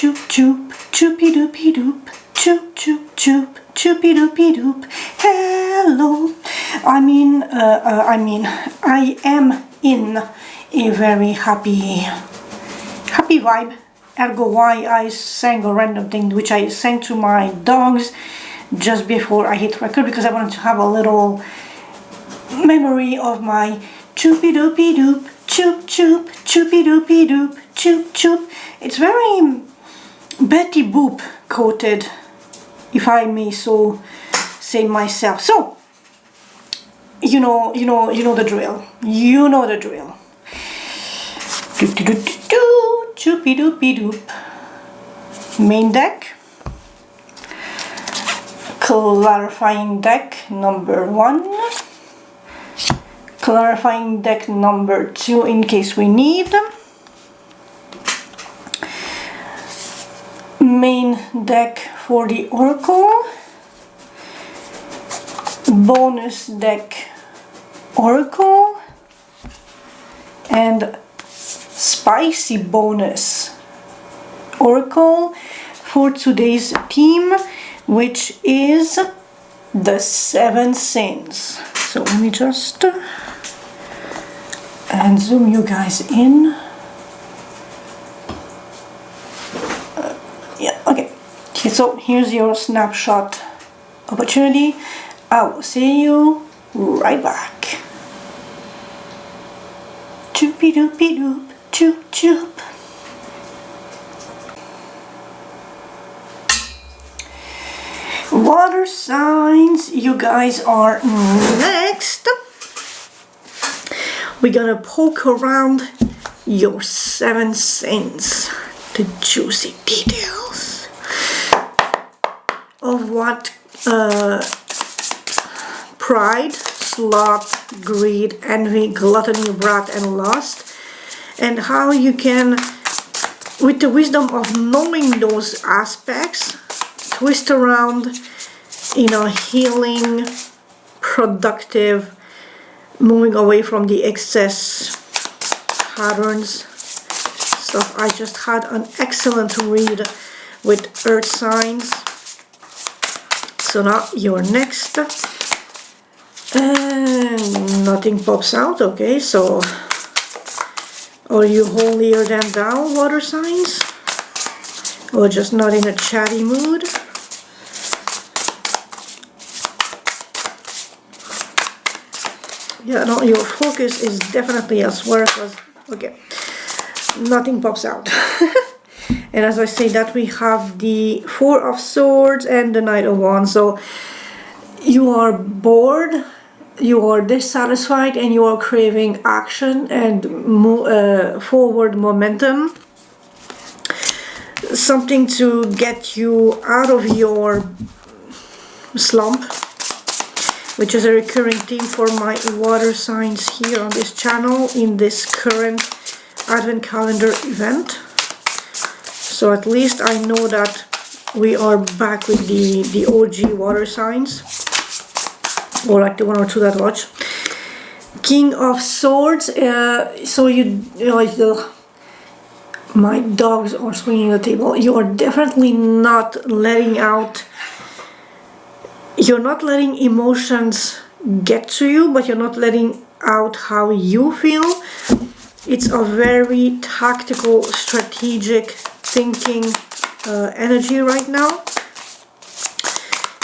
choop choop, choopy doopy doop, choop choop choop, choopy doopy doop. Hello. I am in a very happy vibe. Ergo why I sang a random thing which I sang to my dogs just before I hit record, because I wanted to have a little memory of my choopy doopy doop, choop choop, choopy doopy doop, choop choop. It's very Betty Boop coated, if I may so say myself. So you know the drill. You know the drill. Doop doop doop doop, choopy doopy doop. Main deck. Clarifying deck number 1. Clarifying deck number 2 in case we need. Main deck for the Oracle. Bonus deck Oracle. And spicy bonus Oracle for today's theme, which is the 7 sins. So let me just and zoom you guys in. Okay. So here's your snapshot opportunity. I will see you right back. Choopy doopy doop, choop choop. Water signs, you guys are next. We're gonna poke around your 7 sins, the juicy details of what pride, sloth, greed, envy, gluttony, wrath, and lust, and how you can, with the wisdom of knowing those aspects, twist around in a healing, productive, moving away from the excess patterns stuff. I just had an excellent read with earth signs. So now you're next. And nothing pops out. Okay, so are you holier than thou, water signs? Or just not in a chatty mood? Yeah, no, your focus is definitely elsewhere, because, okay, nothing pops out. And as I say that, we have the 4 of Swords and the Knight of Wands. So you are bored, you are dissatisfied, and you are craving action and forward momentum. Something to get you out of your slump, which is a recurring theme for my water signs here on this channel in this current advent calendar event. So at least I know that we are back with the OG water signs, or like the 1 or 2 that watch. King of Swords. So you know, my dogs are swinging the table. You are definitely not letting out. You're not letting emotions get to you, but you're not letting out how you feel. It's a very tactical, strategic thinking energy right now.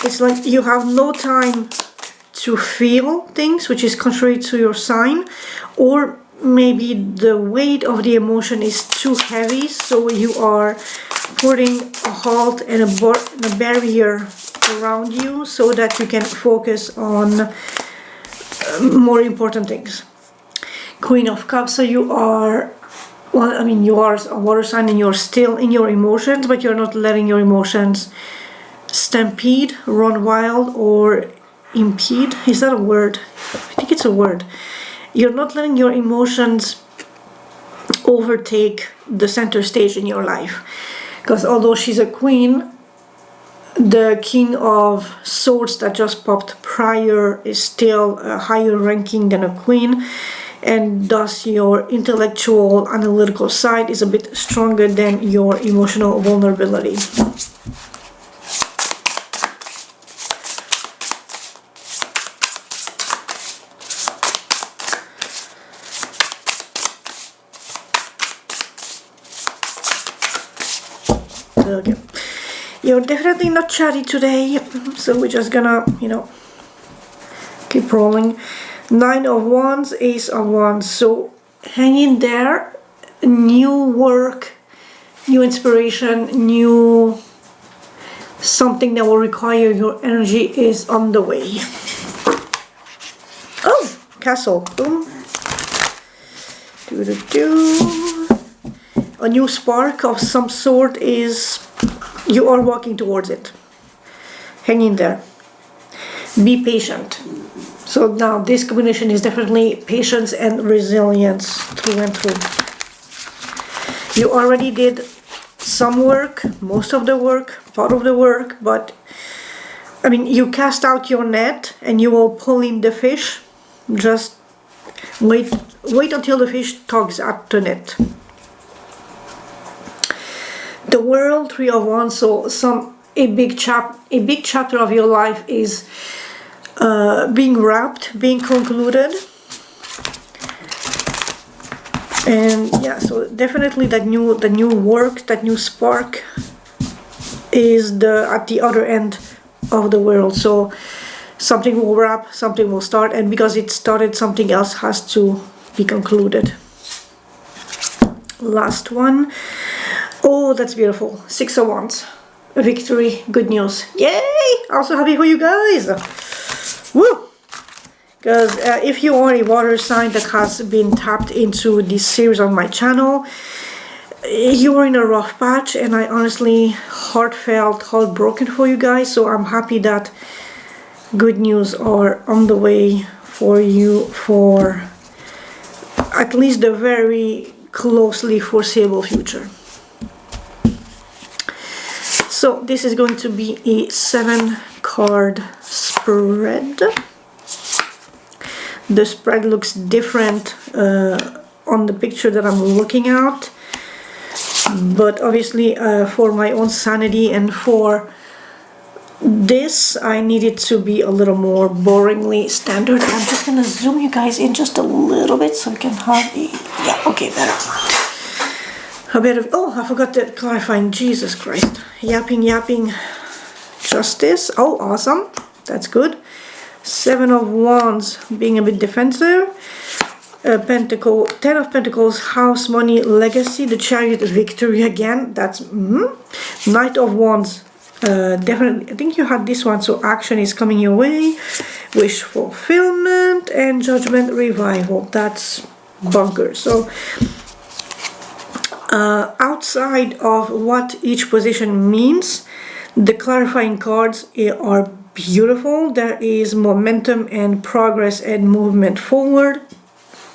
It's like you have no time to feel things, which is contrary to your sign, or maybe the weight of the emotion is too heavy, so you are putting a halt and a barrier around you so that you can focus on more important things. Queen of Cups. So you are, well, I mean, you are a water sign and you're still in your emotions, but you're not letting your emotions stampede, run wild, or impede. Is that a word? I think it's a word. You're not letting your emotions overtake the center stage in your life, because although she's a queen, the King of Swords that just popped prior is still a higher ranking than a queen. and thus your intellectual analytical side is a bit stronger than your emotional vulnerability. Okay, you're definitely not chatty today, so we're just gonna, you know, keep rolling. 9 of Wands, Ace of Wands. So hang in there. New work, new inspiration, new something that will require your energy is on the way. Oh, Castle. Boom. A new spark of some sort is, you are walking towards it. Hang in there. Be patient. So now this combination is definitely patience and resilience through and through. You already did some work, most of the work, part of the work, but I mean, you cast out your net and you will pull in the fish. Just wait until the fish tugs at the net. The World, 3 of Wands. So a big chapter of your life is being wrapped, being concluded. And yeah, so definitely the new work, that new spark is at the other end of the world. So something will wrap, something will start, and because it started, something else has to be concluded. Last one. Oh, that's beautiful. 6 of Wands. A victory, good news. Yay! I'm so happy for you guys. Woo! Because if you are a water sign that has been tapped into this series on my channel, you are in a rough patch, and I honestly heartbroken for you guys. So I'm happy that good news are on the way for you for at least the very closely foreseeable future. So this is going to be a 7-card spread. The spread looks different on the picture that I'm looking at, but obviously for my own sanity and for this, I need it to be a little more boringly standard. I'm just gonna zoom you guys in just a little bit so we can have a, yeah, okay, better. A bit of, oh, I forgot that clarifying, Jesus Christ. Yapping, justice. Oh, awesome, that's good. 7 of Wands, being a bit defensive. Pentacle, 10 of Pentacles, house, money, legacy. The Chariot, victory again. That's Knight of Wands. Definitely, I think you had this one, so action is coming your way. Wish fulfillment and Judgment, revival. That's bunker. So outside of what each position means, the clarifying cards are beautiful. There is momentum and progress and movement forward.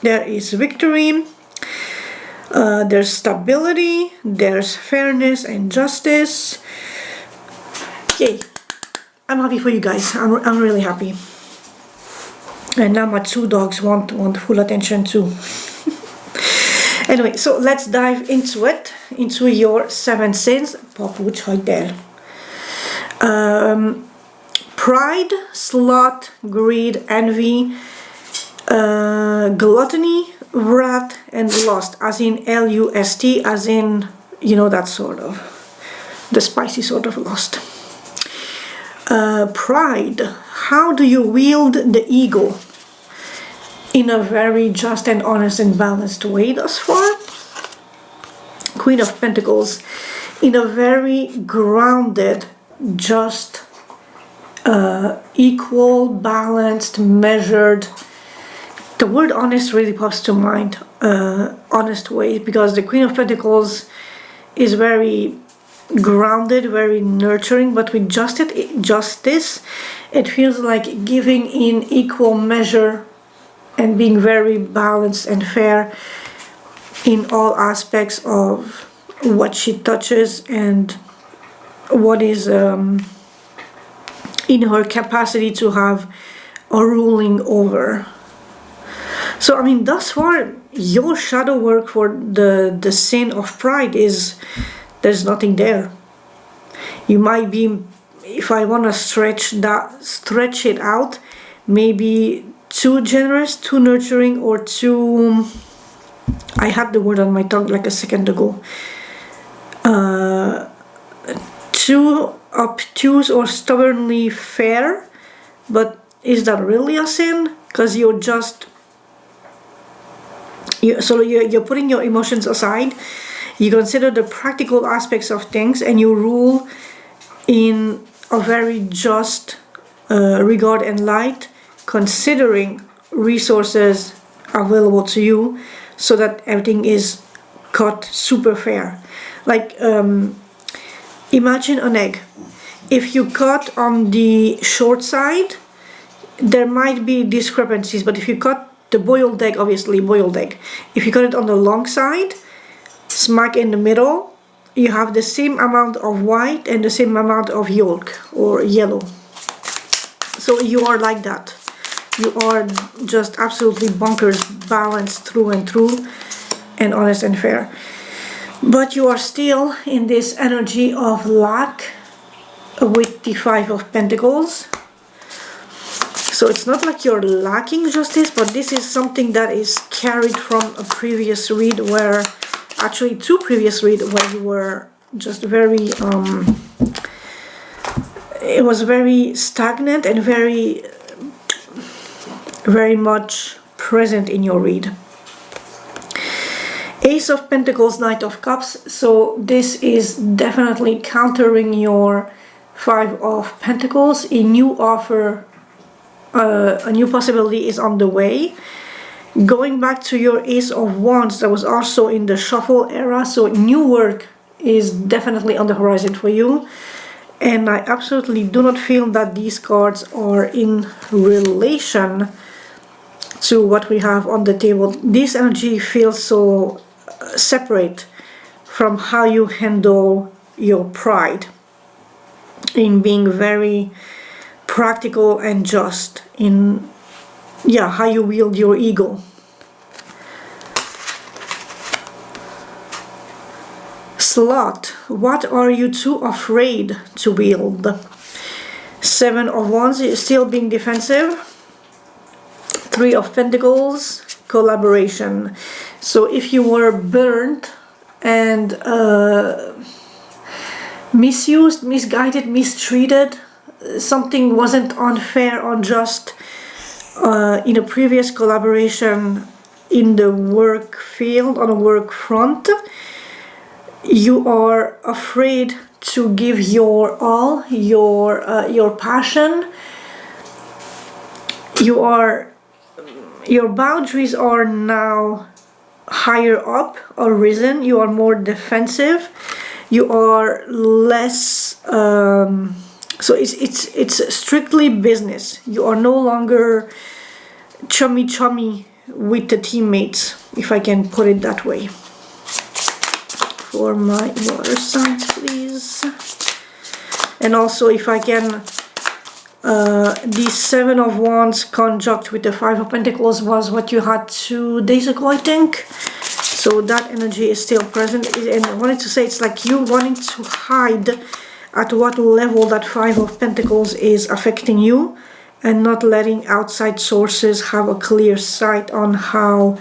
There is victory. There's stability. There's fairness and justice. Yay! I'm happy for you guys. I'm really happy. And now my 2 dogs want full attention too. Anyway, so let's dive into it, into your 7 sins. Papuch, right there. Pride, sloth, greed, envy, gluttony, wrath, and lust, as in L-U-S-T, as in, you know, that sort of, the spicy sort of lust. Pride, how do you wield the ego in a very just and honest and balanced way thus far? Queen of Pentacles, in a very grounded, just, equal, balanced, measured. The word honest really pops to mind, honest way, because the Queen of Pentacles is very grounded, very nurturing, but with justice, it feels like giving in equal measure and being very balanced and fair in all aspects of what she touches and what is in her capacity to have a ruling over. So, I mean, thus far, your shadow work for the sin of pride is, there's nothing there. You might be, if I want to stretch it out, maybe too generous, too nurturing, or too, I had the word on my tongue like a second ago, too obtuse or stubbornly fair. But is that really a sin? Because you're just, you're putting your emotions aside, you consider the practical aspects of things, and you rule in a very just regard and light, considering resources available to you, so that everything is cut super fair. Like, imagine an egg. If you cut on the short side, there might be discrepancies, but if you cut the boiled egg, obviously boiled egg, if you cut it on the long side, smack in the middle, you have the same amount of white and the same amount of yolk or yellow. So you are like that. You are just absolutely bonkers, balanced through and through, and honest and fair. But you are still in this energy of lack with the Five of Pentacles. So it's not like you're lacking justice, but this is something that is carried from a previous read, where, actually two previous read, where you were just very, it was very stagnant and very much present in your read. Ace of Pentacles, Knight of Cups. So this is definitely countering your Five of Pentacles. A new offer, a new possibility is on the way. Going back to your Ace of Wands, that was also in the shuffle era. So new work is definitely on the horizon for you. And I absolutely do not feel that these cards are in relation to what we have on the table. This energy feels so separate from how you handle your pride, in being very practical and just in, yeah, how you wield your ego. Sloth, what are you too afraid to wield? Seven of Wands is still being defensive. Three of Pentacles, collaboration. So if you were burnt and misused, misguided, mistreated, something wasn't unfair, unjust in a previous collaboration in the work field, on a work front, you are afraid to give your all, your passion. Your boundaries are now higher up or risen. You are more defensive. You are less. So it's strictly business. You are no longer chummy with the teammates, if I can put it that way. For my water signs, please. And also, if I can, the Seven of Wands conjunct with the Five of Pentacles was what you had 2 days ago, I think. So that energy is still present. And I wanted to say, it's like you wanting to hide at what level that Five of Pentacles is affecting you, and not letting outside sources have a clear sight on how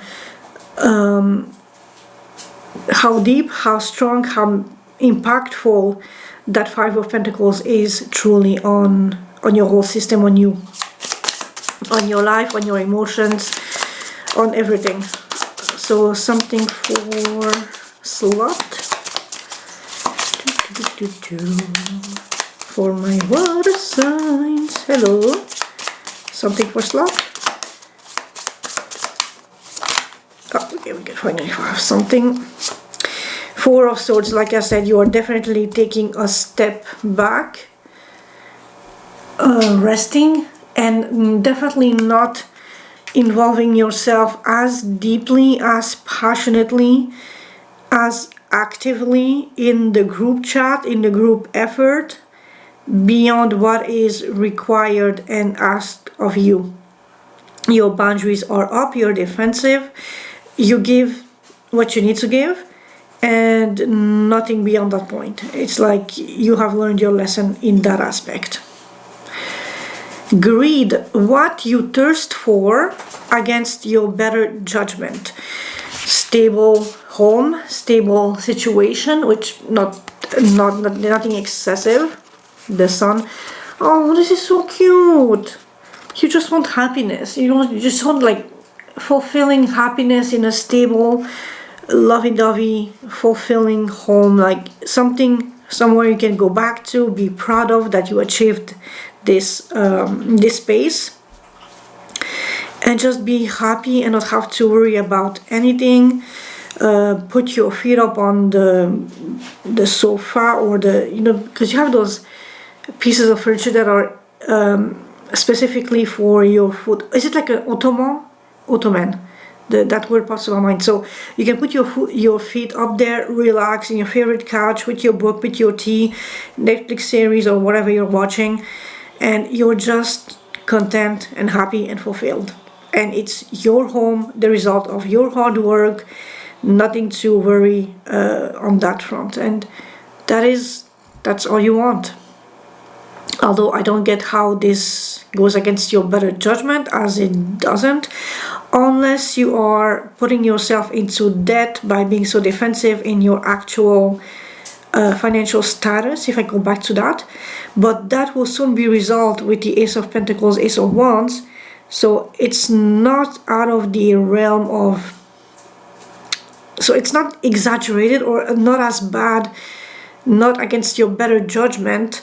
deep, how strong, how impactful that Five of Pentacles is truly on your whole system, on you, on your life, on your emotions, on everything. So something for Sloth. For my water signs. Hello. Something for Sloth. Oh, okay, we can finally have something. Four of Swords, like I said, you are definitely taking a step back, resting, and definitely not involving yourself as deeply, as passionately, as actively in the group chat, in the group effort, beyond what is required and asked of you. Your boundaries are up, you're defensive, you give what you need to give, and nothing beyond that point. It's like you have learned your lesson in that aspect. Greed, what you thirst for against your better judgment. Stable home, stable situation, which nothing excessive. The sun. Oh, this is so cute. You just want happiness. You just want like fulfilling happiness in a stable, lovey-dovey, fulfilling home, like something somewhere you can go back to, be proud of that you achieved this space, and just be happy and not have to worry about anything. Put your feet up on the sofa or because you have those pieces of furniture that are specifically for your foot. Is it like an ottoman? That word pops to my mind. So you can put your feet up there, relax in your favorite couch with your book, with your tea, Netflix series or whatever you're watching, and you're just content and happy and fulfilled. And it's your home, the result of your hard work, nothing to worry on that front. And that's all you want. Although I don't get how this goes against your better judgment, as it doesn't, unless you are putting yourself into debt by being so defensive in your actual financial status, if I go back to that. But that will soon be resolved with the Ace of Pentacles, Ace of Wands. So it's not out of the realm of... So it's not exaggerated or not as bad, not against your better judgment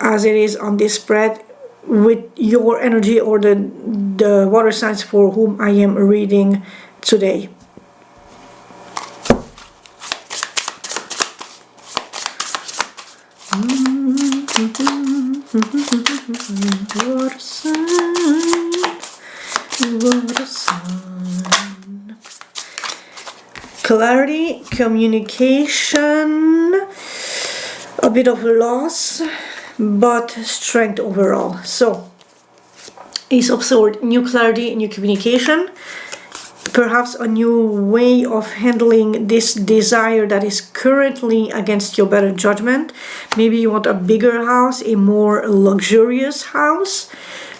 as it is on this spread with your energy or the water signs for whom I am reading today. Water sign, water sign. Clarity, communication, a bit of loss, but strength overall. So, Ace of Swords, new clarity, new communication, perhaps a new way of handling this desire that is currently against your better judgment. Maybe you want a bigger house, a more luxurious house,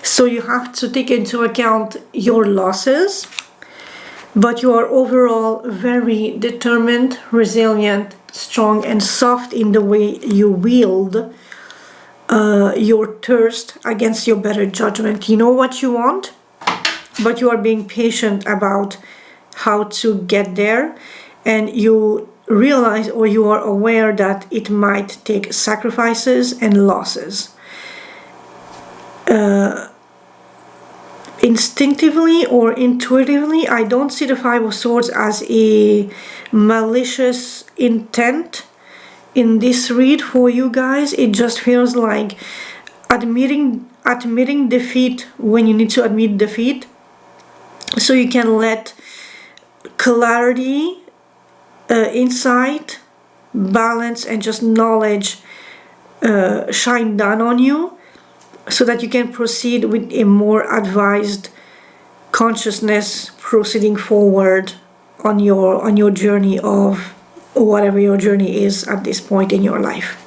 so you have to take into account your losses, but you are overall very determined, resilient, strong, and soft in the way you wield your thirst against your better judgment. You know what you want, but you are being patient about how to get there, and you realize or you are aware that it might take sacrifices and losses. Instinctively or intuitively, I don't see the Five of Swords as a malicious intent in this read for you guys. It just feels like admitting defeat when you need to admit defeat, so you can let clarity, insight, balance, and just knowledge shine down on you, so that you can proceed with a more advised consciousness, proceeding forward on your journey of whatever your journey is at this point in your life.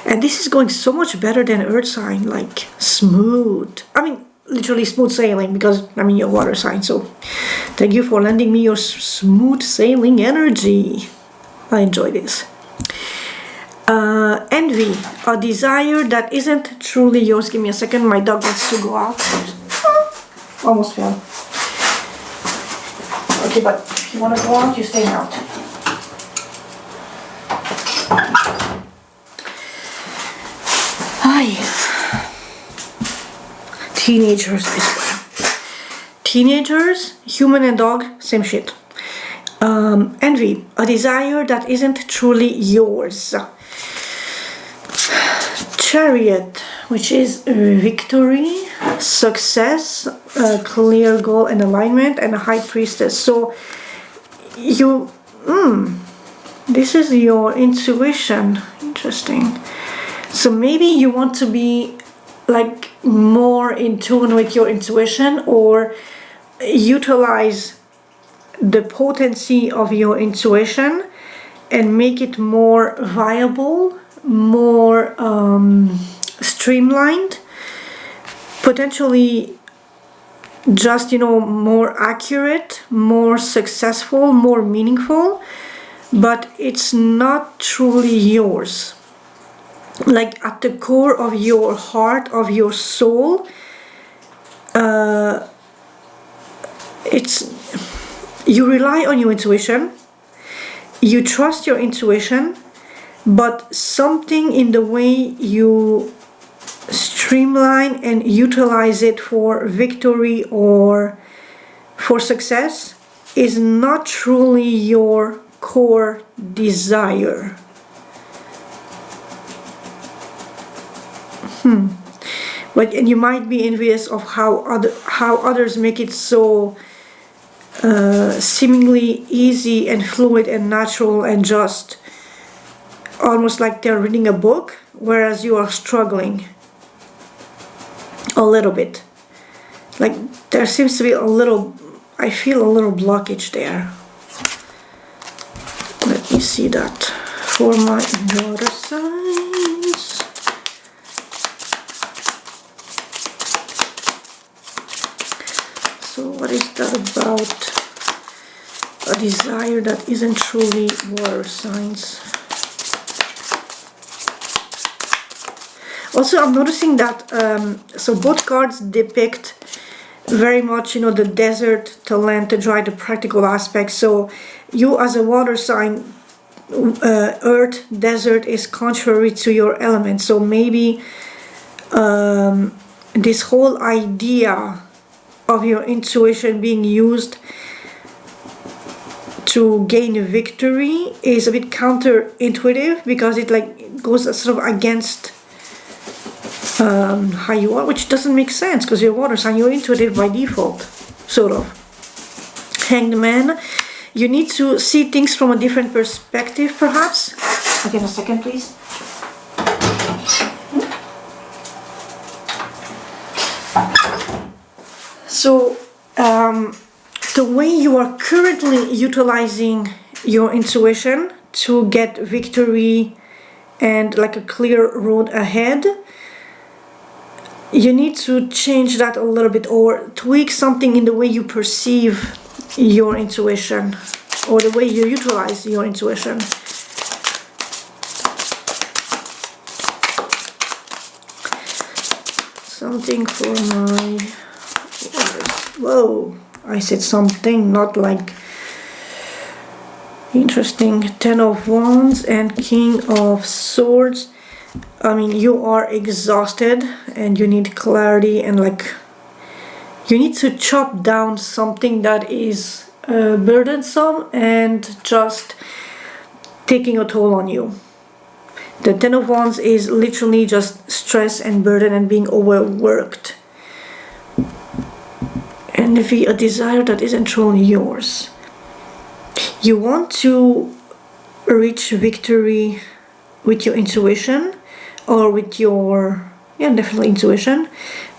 And this is going so much better than Earth sign, like smooth. I mean, literally smooth sailing, because I'm in your water sign. So thank you for lending me your smooth sailing energy. I enjoy this. Envy, a desire that isn't truly yours. Give me a second, my dog wants to go out. Almost fell. Okay, but if you want to go out, you stay out. Hi. Teenagers, I swear. Teenagers, human and dog, same shit. Envy, a desire that isn't truly yours. Chariot, which is victory, success, clear goal and alignment, and a High Priestess. So you, this is your intuition. Interesting. So maybe you want to be like more in tune with your intuition, or utilize the potency of your intuition and make it more viable, more streamlined, potentially just, you know, more accurate, more successful, more meaningful, but it's not truly yours. Like at the core of your heart, of your soul, you rely on your intuition, you trust your intuition, but something in the way you streamline and utilize it for victory or for success is not truly your core desire. But and you might be envious of how others make it so seemingly easy and fluid and natural and just almost like they're reading a book, whereas you are struggling a little bit. Like there seems to be a little, I feel a little blockage there. Let me see that for my water signs. So what is that about? A desire that isn't truly water signs. Also, I'm noticing that so both cards depict very much, you know, the desert, the land, the dry, the practical aspects. So you as a water sign, earth, desert is contrary to your element. So maybe this whole idea of your intuition being used to gain a victory is a bit counterintuitive, because it like goes sort of against how you are, which doesn't make sense because you're water sign, you're intuitive by default, sort of. Hanged Man, you need to see things from a different perspective, perhaps. Again, a second, please. So, the way you are currently utilizing your intuition to get victory and like a clear road ahead, you need to change that a little bit, or tweak something in the way you perceive your intuition or the way you utilize your intuition. Something for my... Whoa, I said something, not like... Interesting. 10 of Wands and King of Swords. I mean, you are exhausted and you need clarity, and like you need to chop down something that is burdensome and just taking a toll on you. The 10 of Wands is literally just stress and burden and being overworked. And if a desire that isn't truly yours. You want to reach victory with your intuition, or with your, definitely intuition,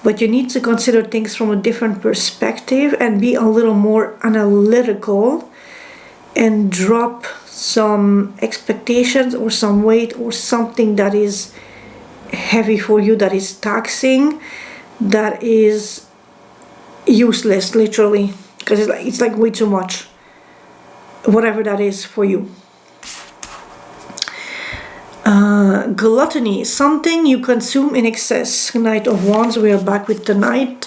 but you need to consider things from a different perspective and be a little more analytical and drop some expectations or some weight or something that is heavy for you, that is taxing, that is useless, literally, because it's like way too much, whatever that is for you. Gluttony, something you consume in excess. Knight of Wands, we are back with the Knight.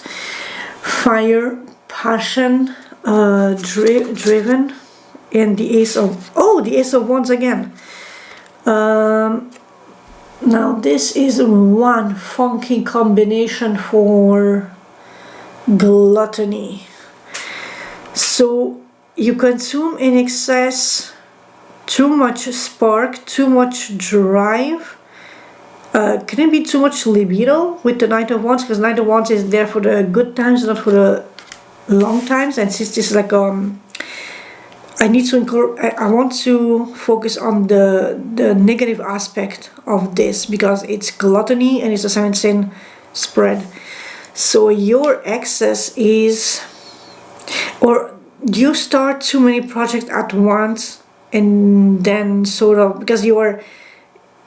Fire, passion, driven, and the Ace of... Oh, the Ace of Wands again. Now this is one funky combination for gluttony. So you consume in excess, too much spark, too much drive. Can it be too much libido with the Knight of Wands? Because Knight of Wands is there for the good times, not for the long times. And since this is like I want to focus on the negative aspect of this, because it's gluttony and it's a 7 sin spread. So your excess is, or do you start too many projects at once, and then sort of, because you are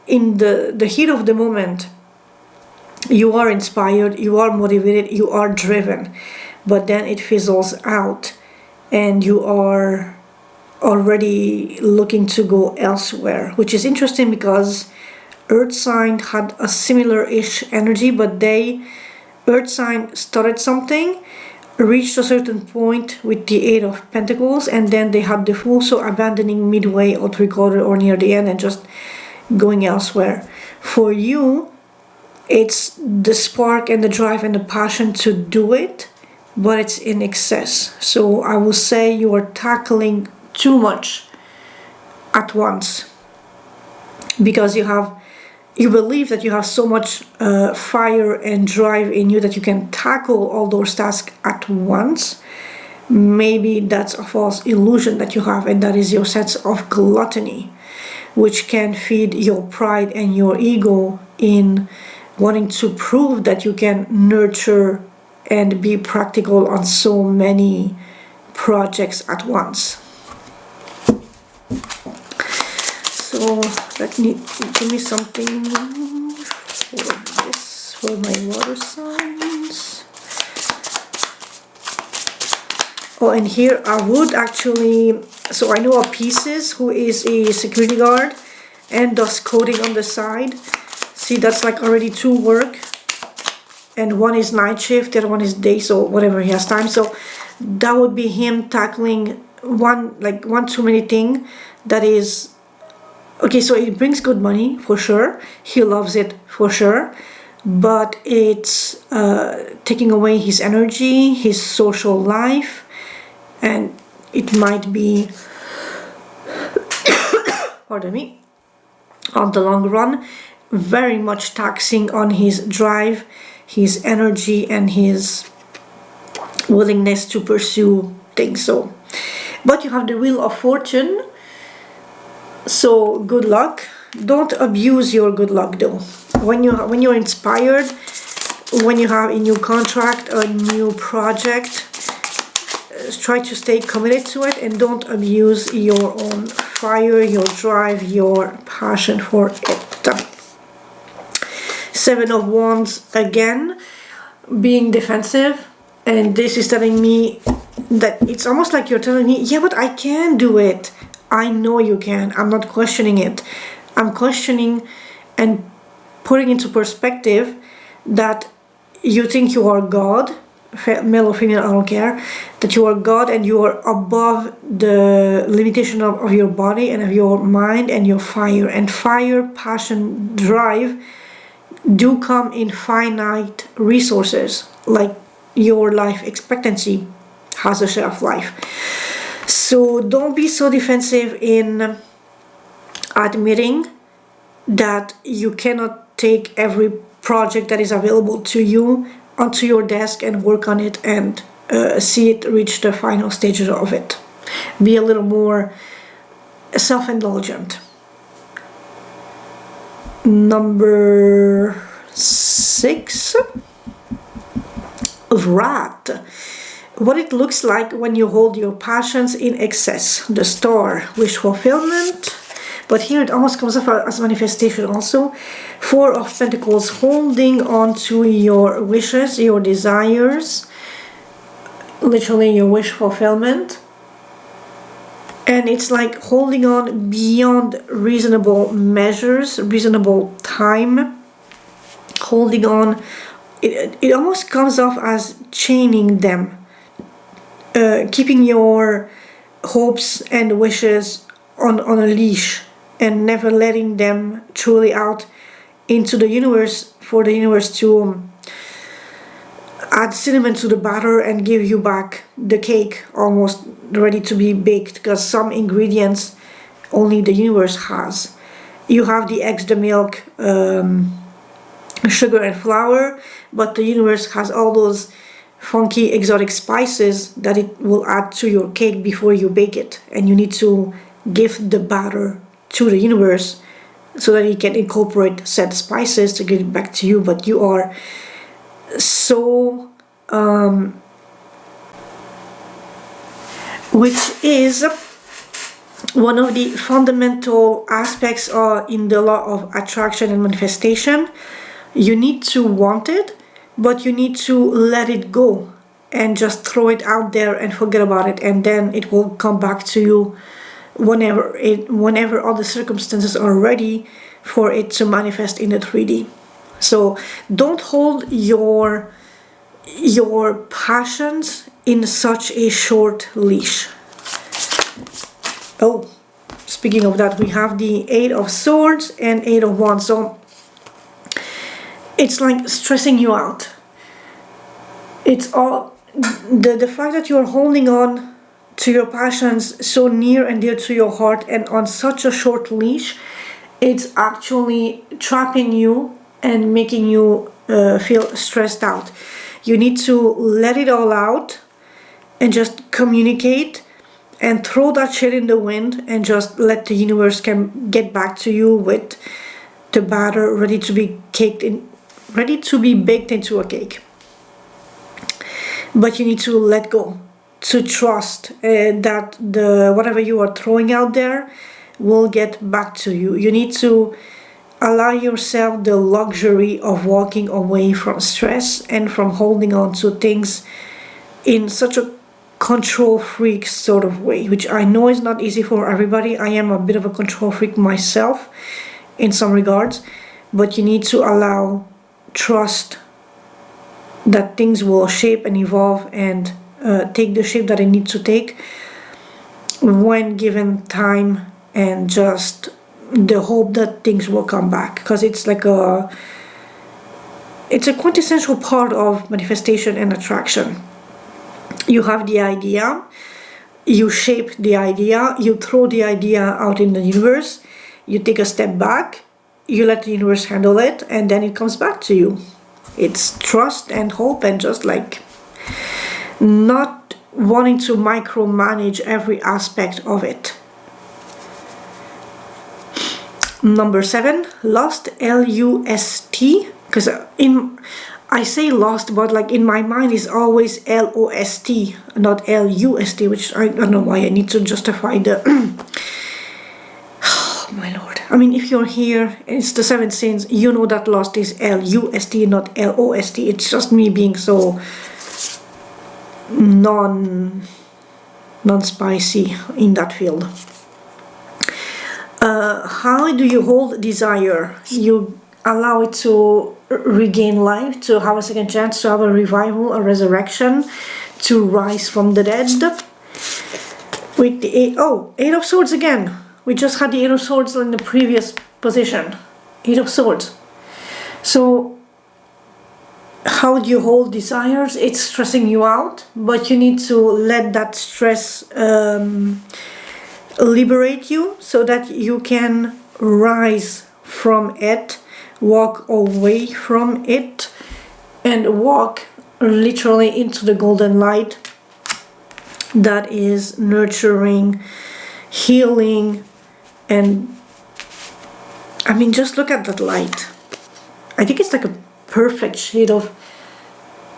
in the heat of the moment, you are inspired, you are motivated, you are driven, but then it fizzles out and you are already looking to go elsewhere, which is interesting because Earth sign had a similar-ish energy, but Earth sign started something, reached a certain point with the Eight of Pentacles, and then they had the Fool, so abandoning midway or three-quarter or near the end and just going elsewhere. For you, it's the spark and the drive and the passion to do it, but it's in excess. So I will say you are tackling too much at once because you believe that you have so much fire and drive in you that you can tackle all those tasks at once. Maybe that's a false illusion that you have, and that is your sense of gluttony, which can feed your pride and your ego in wanting to prove that you can nurture and be practical on so many projects at once. So give me something for this, for my water signs. Oh, and here I would actually, so I know a Pisces who is a security guard and does coding on the side. See, that's like already 2 work, and one is night shift, the other one is day, so whatever he has time. So that would be him tackling one too many thing that is okay. So it brings good money for sure, he loves it for sure, but it's taking away his energy, his social life, and it might be pardon me, on the long run, very much taxing on his drive, his energy, and his willingness to pursue things. So, but you have the Wheel of Fortune, so good luck. Don't abuse your good luck though. When you're inspired, when you have a new contract, a new project, try to stay committed to it and don't abuse your own fire, your drive, your passion for it. 7 of Wands again, being defensive, and this is telling me that it's almost like you're telling me, yeah, but I can do it. I know you can. I'm not questioning it. I'm questioning and putting into perspective that you think you are God, male or female, I don't care, that you are God and you are above the limitation of your body and of your mind and your fire. And fire, passion, drive do come in finite resources, like your life expectancy has a shelf life. So don't be so defensive in admitting that you cannot take every project that is available to you onto your desk and work on it and see it reach the final stages of it. Be a little more self-indulgent. Number 6, Rat. What it looks like when you hold your passions in excess. The Star, wish fulfillment, but here it almost comes up as manifestation also. 4 of Pentacles, holding on to your wishes, your desires, literally your wish fulfillment. And it's like holding on beyond reasonable measures, reasonable time. Holding on, it almost comes off as chaining them. Keeping your hopes and wishes on a leash and never letting them truly out into the universe, for the universe to add cinnamon to the batter and give you back the cake almost ready to be baked, because some ingredients only the universe has. You have the eggs, the milk, sugar and flour, but the universe has all those funky exotic spices that it will add to your cake before you bake it, and you need to give the batter to the universe so that it can incorporate said spices to give it back to you. But you are so which is one of the fundamental aspects in the law of attraction and manifestation. You need to want it, but you need to let it go and just throw it out there and forget about it, and then it will come back to you whenever all the circumstances are ready for it to manifest in the 3D. So don't hold your passions in such a short leash. Oh, speaking of that, we have the 8 of Swords and 8 of Wands. So it's like stressing you out. It's all the fact that you're holding on to your passions so near and dear to your heart and on such a short leash, it's actually trapping you and making you feel stressed out. You need to let it all out and just communicate and throw that shit in the wind and just let the universe can get back to you with the batter ready to be baked into a cake. But you need to let go, to trust that whatever you are throwing out there will get back to you. You need to allow yourself the luxury of walking away from stress and from holding on to things in such a control freak sort of way, which I know is not easy for everybody. I am a bit of a control freak myself in some regards, but you need to trust that things will shape and evolve and take the shape that it needs to take when given time, and just the hope that things will come back, because it's a quintessential part of manifestation and attraction. You have the idea, you shape the idea, you throw the idea out in the universe, you take a step back, you let the universe handle it, and then it comes back to you. It's trust and hope and just like not wanting to micromanage every aspect of it. Number 7, Lust, L-U-S-T, because I say lost, but like in my mind is always L-O-S-T, not L-U-S-T, which I don't know why I need to justify the oh my lord. I mean, if you're here and it's the 7 sins, you know that lost is L-U-S-T, not L-O-S-T. It's just me being so non-spicy in that field. How do you hold desire? You allow it to regain life, to have a second chance, to have a revival, a resurrection, to rise from the dead. With the 8 of Swords again. We just had the 8 of Swords in the previous position. 8 of Swords. So how do you hold desires? It's stressing you out, but you need to let that stress liberate you so that you can rise from it, walk away from it, and walk literally into the golden light that is nurturing, healing, and I mean, just look at that light. I think it's like a perfect shade of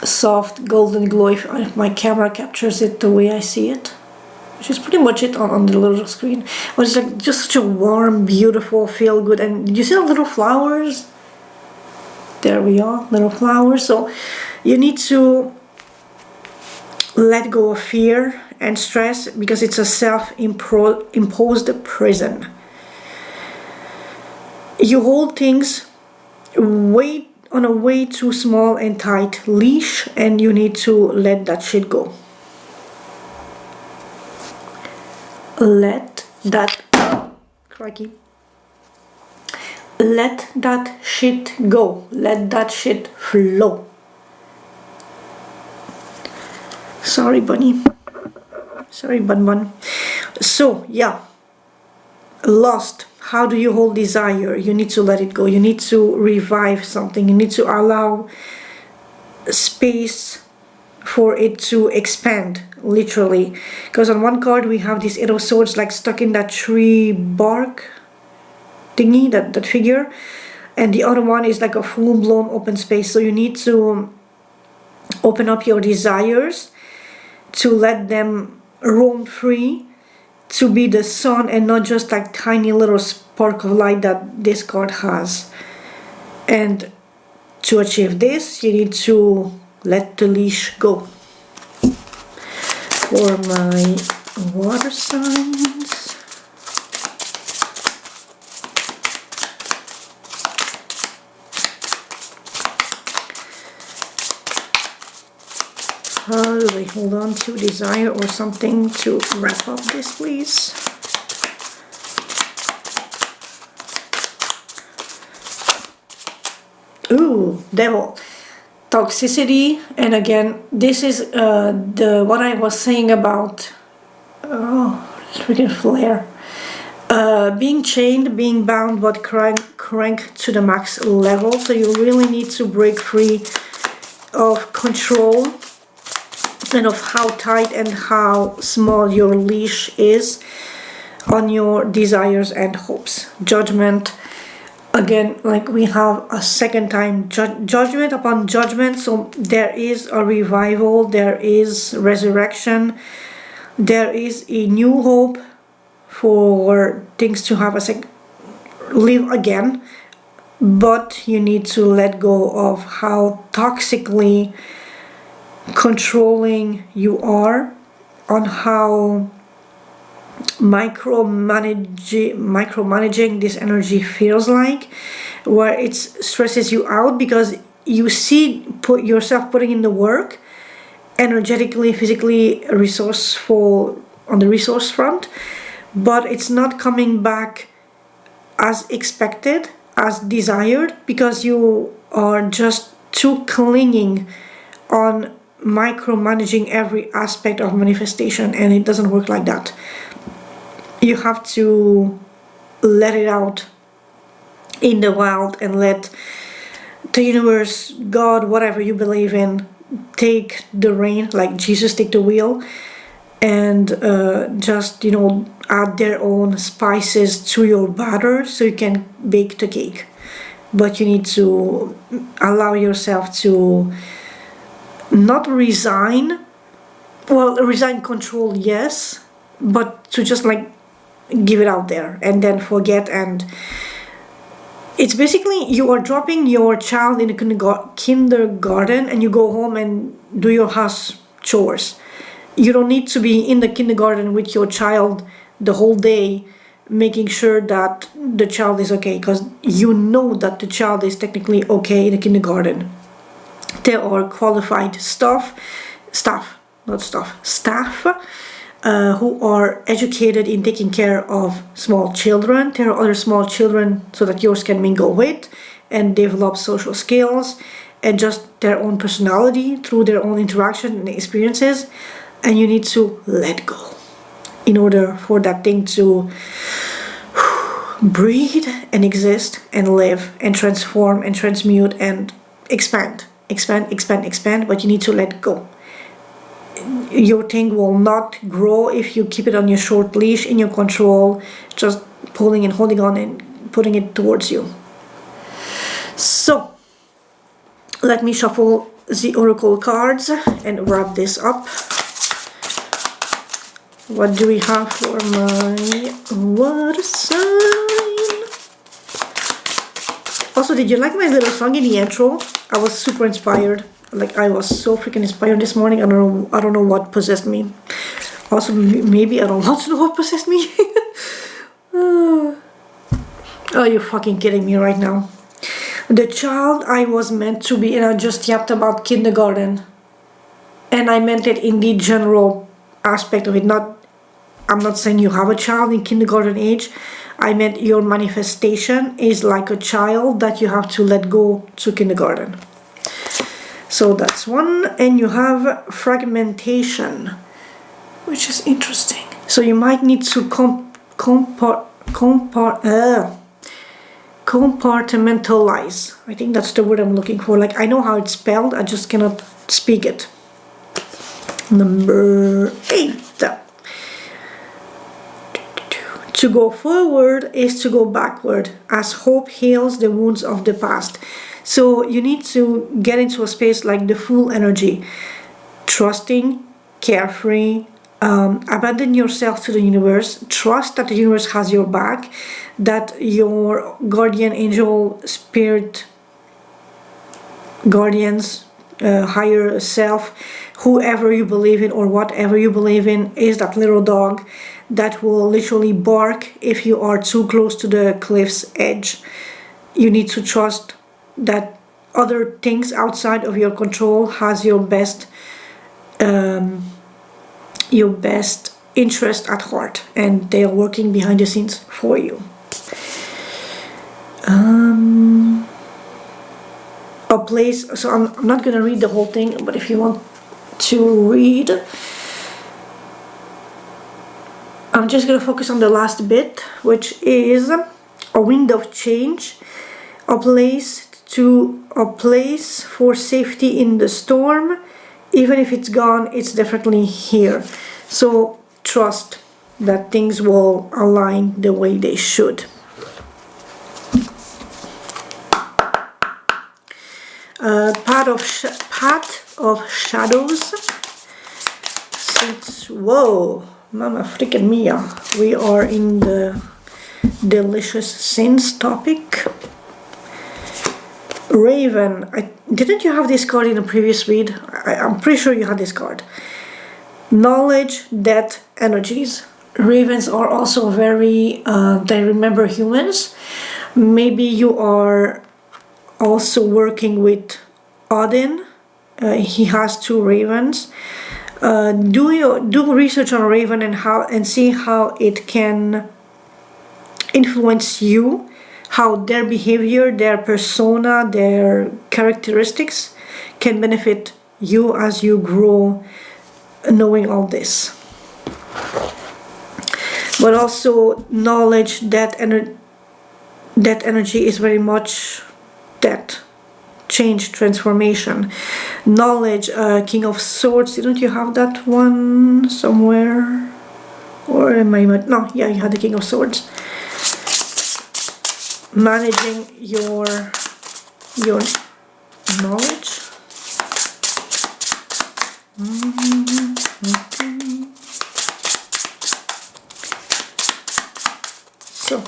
soft golden glow if my camera captures it the way I see it, which is pretty much it on the little screen. But it's like just such a warm, beautiful, feel good. And did you see the little flowers? There we are, little flowers. So you need to let go of fear and stress because it's a self-imposed prison. You hold things on a way too small and tight leash, and you need to let that shit go. Let that crikey. Let that shit go. Let that shit flow. Sorry, bunny. Sorry, bun. So, yeah. Lost. How do you hold desire? You need to let it go. You need to revive something. You need to allow space for it to expand, literally. Because on one card we have this 8 of Swords like stuck in that tree bark thingy, that figure. And the other one is like a full-blown open space. So you need to open up your desires, to let them roam free, to be the sun and not just like tiny little spark of light that this card has. And to achieve this, you need to let the leash go. For my water signs, how do I hold on to desire or something to wrap up this, please? Ooh, devil. Toxicity. And again, this is what I was saying about freaking flare. Being chained, being bound, but crank to the max level. So you really need to break free of control and of how tight and how small your leash is on your desires and hopes. Judgment. Again, like we have a second time judgment upon judgment. So there is a revival, there is resurrection, there is a new hope for things to have live again. But you need to let go of how toxically controlling you are, on how micromanaging this energy feels like, where it stresses you out because you see yourself putting in the work, energetically, physically, resourceful on the resource front, but it's not coming back as expected, as desired, because you are just too clinging on micromanaging every aspect of manifestation, and it doesn't work like that. You have to let it out in the wild and let the universe, God, whatever you believe in, take the reign, like Jesus take the wheel, and just, add their own spices to your batter so you can bake the cake. But you need to allow yourself to not resign. Well, resign control, yes, but to just like give it out there and then forget. And it's basically you are dropping your child in the kindergarten and you go home and do your house chores. You don't need to be in the kindergarten with your child the whole day making sure that the child is okay, because you know that the child is technically okay in the kindergarten. There are qualified staff who are educated in taking care of small children. There are other small children so that yours can mingle with and develop social skills and just their own personality through their own interaction and experiences. And you need to let go in order for that thing to breathe and exist and live and transform and transmute and expand. But you need to let go. Your thing will not grow if you keep it on your short leash, in your control, just pulling and holding on and putting it towards you. So let me shuffle the oracle cards and wrap this up. What do we have for my water sign? Also, did you like my little song in the intro? I was super inspired. Like, I was so freaking inspired this morning. I don't know what possessed me. Also, maybe I don't want to know what possessed me. Oh, you're fucking kidding me right now. The child I was meant to be, and I just yapped about kindergarten. And I meant it in the general aspect of it. I'm not saying you have a child in kindergarten age. I meant your manifestation is like a child that you have to let go to kindergarten. So that's one. And you have fragmentation, which is interesting. So you might need to compartmentalize. I think that's the word I'm looking for. Like, I know how it's spelled, I just cannot speak it. Number 8. To go forward is to go backward, as hope heals the wounds of the past. So you need to get into a space like the full energy, trusting, carefree, abandon yourself to the universe, trust that the universe has your back, that your guardian angel, spirit, guardians, higher self, whoever you believe in or whatever you believe in, is that little dog that will literally bark if you are too close to the cliff's edge. You need to trust that other things outside of your control has your best interest at heart, and they are working behind the scenes for you. A place, so I'm not gonna read the whole thing, but if you want to read, I'm just gonna focus on the last bit, which is a wind of change, a place for safety in the storm. Even if it's gone, it's definitely here. So trust that things will align the way they should. Path of shadows. Since, whoa, mama freaking mia, we are in the delicious sins topic. Raven, didn't you have this card in a previous read? I'm pretty sure you had this card. Knowledge, death, energies. Ravens are also very, they remember humans. Maybe you are also working with Odin. He has 2 ravens. Do research on Raven and see how it can influence you, how their behavior, their persona, their characteristics can benefit you as you grow, knowing all this. But also knowledge, that energy is very much that change, transformation. Knowledge, King of Swords, didn't you have that one somewhere? Or am I, no, yeah, you had the King of Swords. Managing your knowledge. So,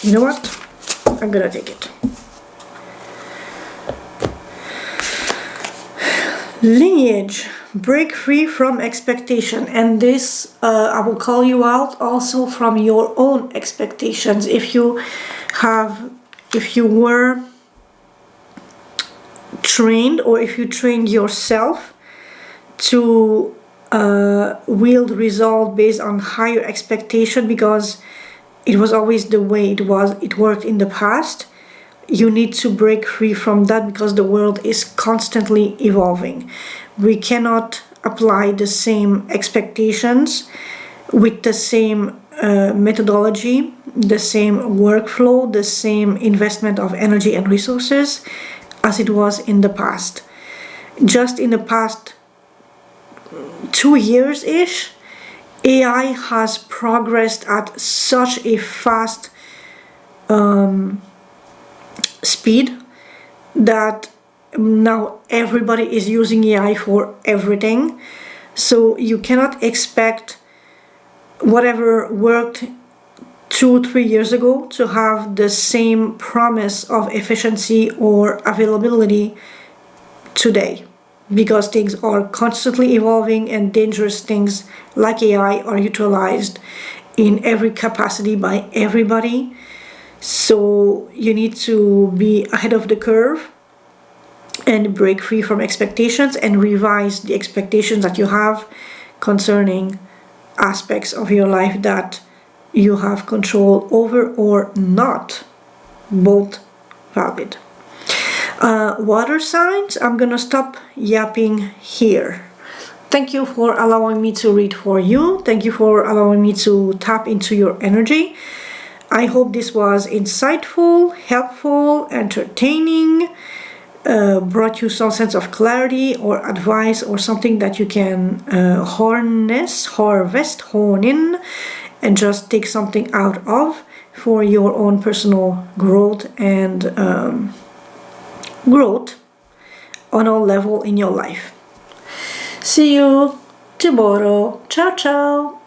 you know what? I'm gonna take it. Lineage, break free from expectation, and this I will call you out also from your own expectations. If you were trained, or if you trained yourself to wield resolve based on higher expectation because it was always the way it worked in the past, you need to break free from that, because the world is constantly evolving. We cannot apply the same expectations with the same methodology, the same workflow, the same investment of energy and resources as it was in the past. Just in the past 2 years-ish, AI has progressed at such a fast speed that now everybody is using AI for everything. So you cannot expect whatever worked 2-3 years ago to have the same promise of efficiency or availability today, because things are constantly evolving and dangerous things like AI are utilized in every capacity by everybody. So you need to be ahead of the curve and break free from expectations and revise the expectations that you have concerning aspects of your life that you have control over or not. Both valid. Water signs, I'm gonna stop yapping here. Thank you for allowing me to read for you. Thank you for allowing me to tap into your energy. I hope this was insightful, helpful, entertaining, brought you some sense of clarity or advice or something that you can harvest, hone in, and just take something out of for your own personal growth and growth on all level in your life. See you tomorrow. Ciao, ciao.